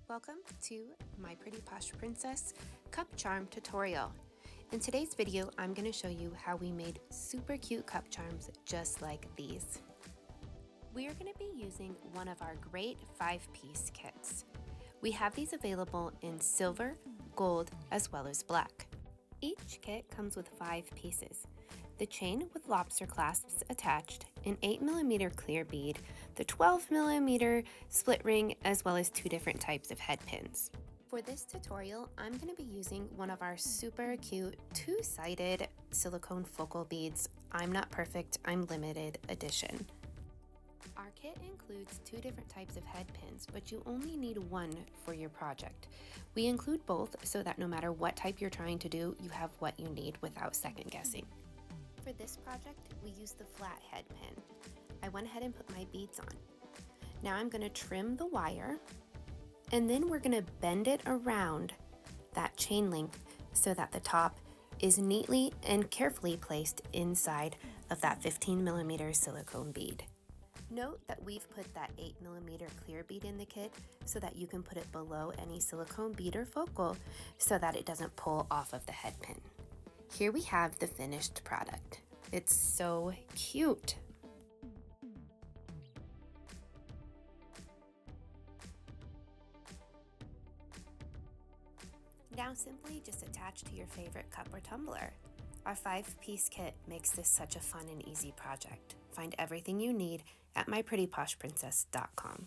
Welcome to My Pretty Posh Princess Cup Charm tutorial. In today's video, I'm going to show you how we made super cute cup charms just like these. We are going to be using one of our great 5-piece kits. We have these available in silver, gold, as well as black. Each kit comes with 5 pieces. The chain with lobster clasps attached, an 8mm clear bead, the 12mm split ring, as well as 2 different types of head pins. For this tutorial, I'm going to be using one of our super cute 2-sided silicone focal beads. I'm Not Perfect, I'm Limited edition. Our kit includes 2 different types of head pins, but you only need 1 for your project. We include both so that no matter what type you're trying to do, you have what you need without second guessing. For this project, we used the flat head pin. I went ahead and put my beads on. Now I'm going to trim the wire, and then we're going to bend it around that chain link so that the top is neatly and carefully placed inside of that 15mm silicone bead. Note that we've put that 8mm clear bead in the kit so that you can put it below any silicone bead or focal so that it doesn't pull off of the head pin. Here we have the finished product. It's so cute. Now simply just attach to your favorite cup or tumbler. Our 5-piece kit makes this such a fun and easy project. Find everything you need at myprettyposhprincess.com.